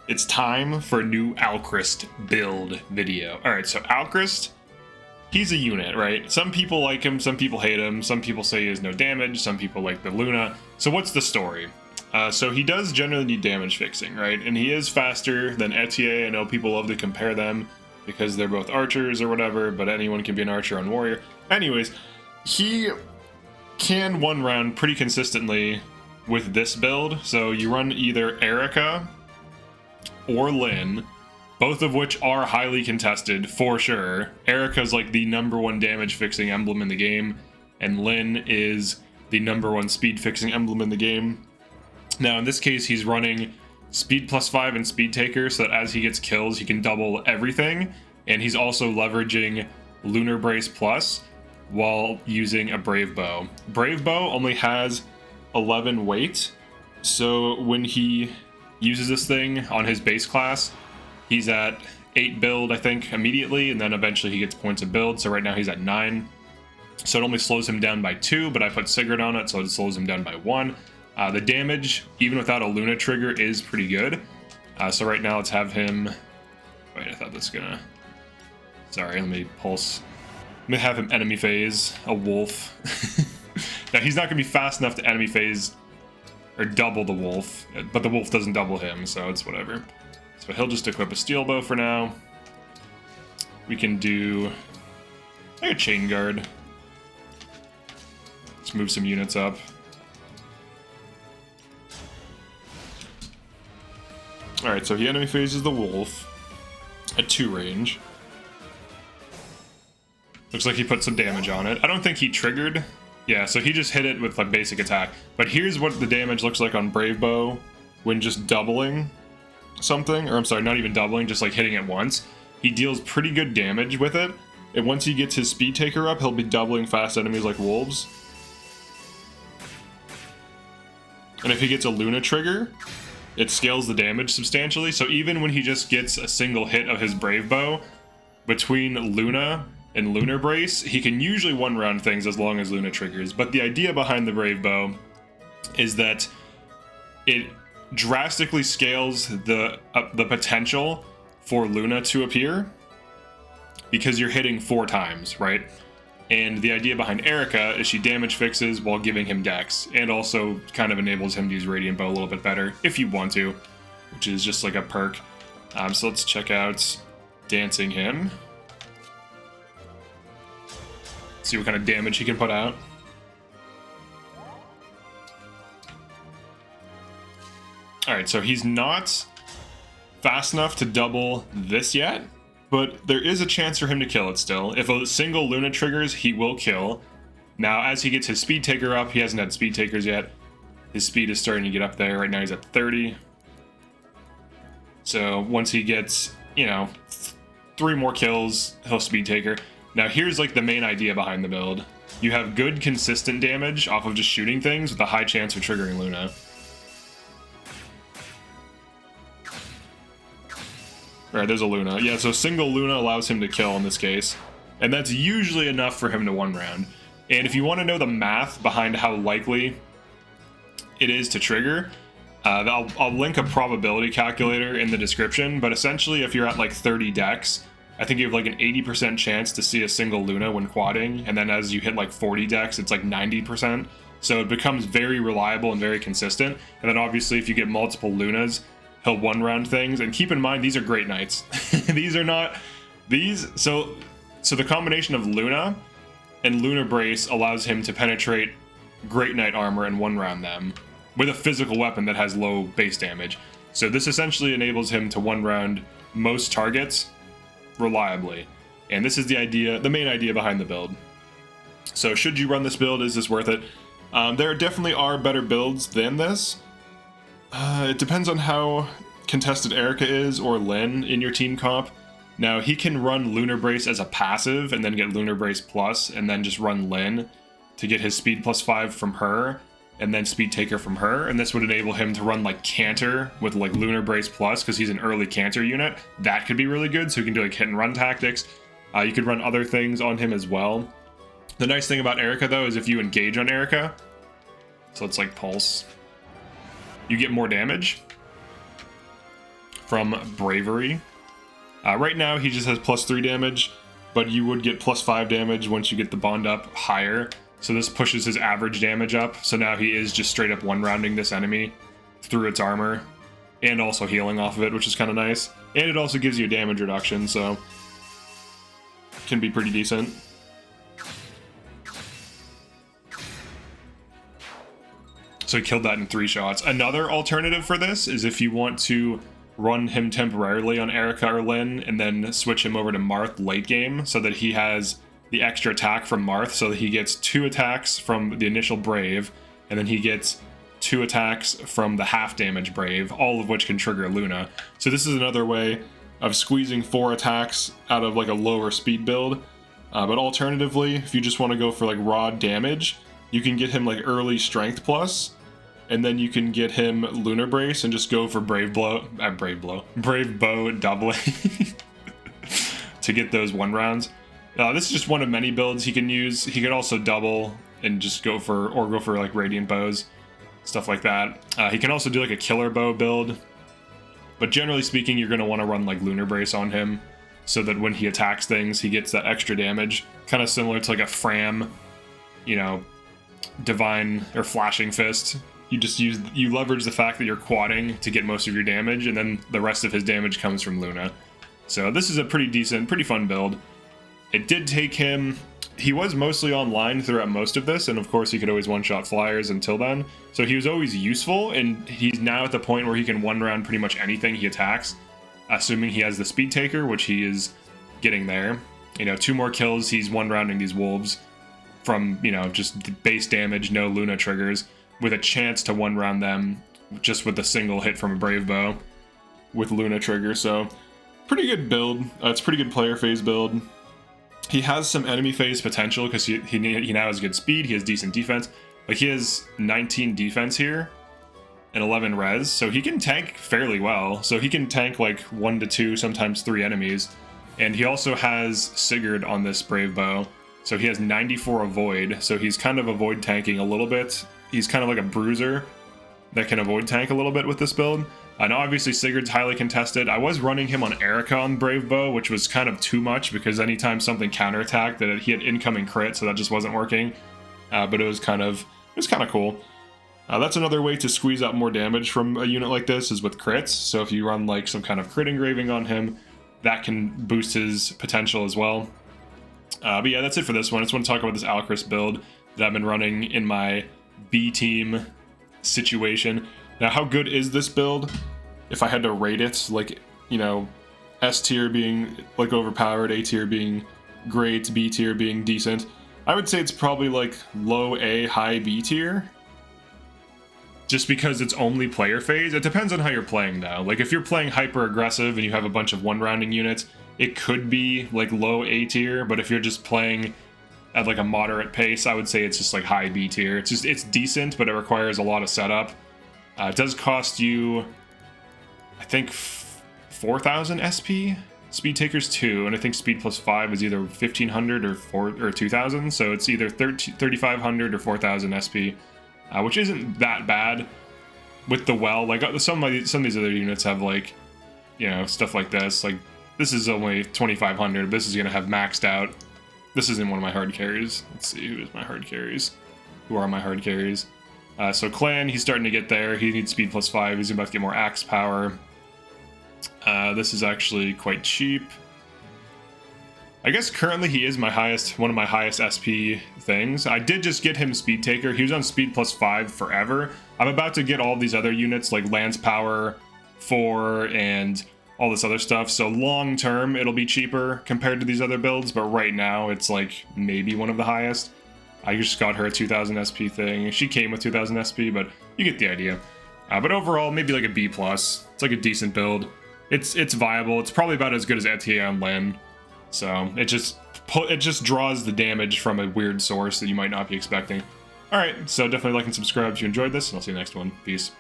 it's time for a new Alcryst build video. All right, so Alcryst, he's a unit, right? Some people like him, some people hate him, some people say he has no damage, some people like the Luna. So what's the story? So he does generally need damage fixing, right? And he is faster than Etier. I know people love to compare them because they're both archers or whatever, but anyone can be an archer on warrior. Anyways, he can one round pretty consistently with this build. So you run either Erica or Lyn, both of which are highly contested for sure. Erica's like the #1 damage fixing emblem in the game, and Lyn is the #1 speed fixing emblem in the game. Now in this case, he's running speed +5 and speed taker, so that as he gets kills, he can double everything, and he's also leveraging Lunar Brace Plus while using a Brave Bow. Brave Bow only has 11 weight, so when he uses this thing on his base class, he's at 8 build, I think, immediately, and then eventually he gets points of build, so right now he's at 9. So it only slows him down by 2, but I put Sigurd on it, so it slows him down by 1. The damage, even without a Luna trigger, is pretty good. So right now let's have him... Wait, I thought this was gonna... Sorry, let me pulse. I'm gonna have him enemy phase a wolf. Now he's not gonna be fast enough to enemy phase or double the wolf, but the wolf doesn't double him, so it's whatever. So he'll just equip a steel bow for now. We can do like a chain guard. Let's move some units up. Alright, so he enemy phases the wolf at 2 range. Looks like he put some damage on it. I don't think he triggered. Yeah, so he just hit it with like basic attack. But here's what the damage looks like on Brave Bow when just doubling something. Or I'm sorry, not even doubling, just like hitting it once. He deals pretty good damage with it. And once he gets his speed taker up, he'll be doubling fast enemies like wolves. And if he gets a Luna trigger, it scales the damage substantially. So even when he just gets a single hit of his Brave Bow, between Luna and Lunar Brace, he can usually one-round things as long as Luna triggers. But the idea behind the Brave Bow is that it drastically scales the potential for Luna to appear because you're hitting 4 times, right? And the idea behind Erica is she damage fixes while giving him dex, and also kind of enables him to use Radiant Bow a little bit better if you want to, which is just like a perk. So let's check out dancing him. See what kind of damage he can put out. Alright, so he's not fast enough to double this yet, but there is a chance for him to kill it still. If a single Luna triggers, he will kill. Now, as he gets his speed taker up, he hasn't had speed takers yet. His speed is starting to get up there. Right now he's at 30. So once he gets, 3 more kills, he'll speed taker. Now here's like the main idea behind the build. You have good consistent damage off of just shooting things with a high chance of triggering Luna. Alright, there's a Luna. Yeah, so single Luna allows him to kill in this case. And that's usually enough for him to one round. And if you want to know the math behind how likely it is to trigger, I'll link a probability calculator in the description. But essentially, if you're at like 30 dex, I think you have like an 80% chance to see a single Luna when quadding. And then as you hit like 40 dex, it's like 90%. So it becomes very reliable and very consistent. And then obviously, if you get multiple Lunas, he'll one-round things. And keep in mind, these are Great Knights. These are not... So the combination of Luna and Lunar Brace allows him to penetrate Great Knight armor and one-round them with a physical weapon that has low base damage. So this essentially enables him to one-round most targets reliably. And this is the main idea behind the build. So should you run this build? Is this worth it? There definitely are better builds than this. It depends on how contested Erica is or Lyn in your team comp. Now, he can run Lunar Brace as a passive and then get Lunar Brace Plus and then just run Lyn to get his speed +5 from her and then speed taker from her. And this would enable him to run like Canter with like Lunar Brace Plus because he's an early Canter unit. That could be really good. So he can do like hit and run tactics. You could run other things on him as well. The nice thing about Erica though is if you engage on Erica, so let's like pulse, you get more damage. from Bravery. Right now he just has +3 damage, but you would get +5 damage once you get the bond up higher. So this pushes his average damage up. So now he is just straight up one-rounding this enemy through its armor and also healing off of it, which is kind of nice. And it also gives you a damage reduction, so can be pretty decent. So he killed that in 3 shots. Another alternative for this is if you want to run him temporarily on Erica or Lynn and then switch him over to Marth late game so that he has the extra attack from Marth, so that he gets 2 attacks from the initial Brave, and then he gets 2 attacks from the half damage Brave, all of which can trigger Luna. So this is another way of squeezing 4 attacks out of like a lower speed build. But alternatively, if you just want to go for like raw damage, you can get him like early strength plus, and then you can get him Lunar Brace and just go for Brave Bow doubling to get those 1 rounds. This is just one of many builds he can use. He could also double and just go for like Radiant Bows, stuff like that. He can also do like a Killer Bow build, but generally speaking, you're going to want to run like Lunar Brace on him so that when he attacks things, he gets that extra damage. Kind of similar to like a Fram, you know, Divine or Flashing Fist. You leverage the fact that you're quadding to get most of your damage, and then the rest of his damage comes from Luna. So this is a pretty decent, pretty fun build. It did take him... He was mostly online throughout most of this, and of course he could always one-shot flyers until then. So he was always useful, and he's now at the point where he can one-round pretty much anything he attacks, assuming he has the Speed Taker, which he is getting there. You know, 2 more kills, he's one-rounding these wolves from, you know, just base damage, no Luna triggers, with a chance to one-round them just with a single hit from a Brave Bow with Luna trigger. So pretty good build. It's a pretty good player phase build. He has some enemy phase potential because he now has good speed, he has decent defense. Like, he has 19 defense here and 11 res, so he can tank fairly well. So he can tank like 1 to 2, sometimes 3 enemies. And he also has Sigurd on this Brave Bow, so he has 94 avoid, so he's kind of avoid tanking a little bit. He's kind of like a bruiser that can avoid tank a little bit with this build. And obviously Sigurd's highly contested. I was running him on Erica on Brave Bow, which was kind of too much because anytime something counterattacked, that he had incoming crit, so that just wasn't working. But it was kind of cool. That's another way to squeeze out more damage from a unit like this, is with crits. So if you run like some kind of crit engraving on him, that can boost his potential as well. But yeah, that's it for this one. I just want to talk about this Alcryst build that I've been running in my B team situation. Now, how good is this build? If I had to rate it, like, you know, S tier being like overpowered, A tier being great, B tier being decent, I would say it's probably like low A, high B tier. Just because it's only player phase. It depends on how you're playing though. Like, if you're playing hyper aggressive and you have a bunch of one-rounding units, it could be like low A tier, but if you're just playing at like a moderate pace, I would say it's just like high B tier. It's decent, but it requires a lot of setup. It does cost you, I think, 4,000 SP. Speed Taker's 2, and I think Speed plus 5 is either 1,500 or 2,000. So it's either 3,500 or 4,000 SP, which isn't that bad. With the well, like some of these other units have like, you know, stuff like this. Like, this is only 2,500. This is gonna have maxed out. This isn't one of my hard carries. Let's see, who is my hard carries? Who are my hard carries? So Clan, he's starting to get there. He needs speed plus 5. He's about to get more axe power. This is actually quite cheap. I guess currently he is one of my highest SP things. I did just get him Speed Taker. He was on speed plus 5 forever. I'm about to get all these other units like Lance Power 4 and all this other stuff. So long term, it'll be cheaper compared to these other builds. But right now, it's like maybe one of the highest. I just got her a 2,000 SP thing. She came with 2,000 SP, but you get the idea. But overall, maybe like a B+. It's like a decent build. It's viable. It's probably about as good as Etier on Len. So it just draws the damage from a weird source that you might not be expecting. Alright, so definitely like and subscribe if you enjoyed this, and I'll see you next one. Peace.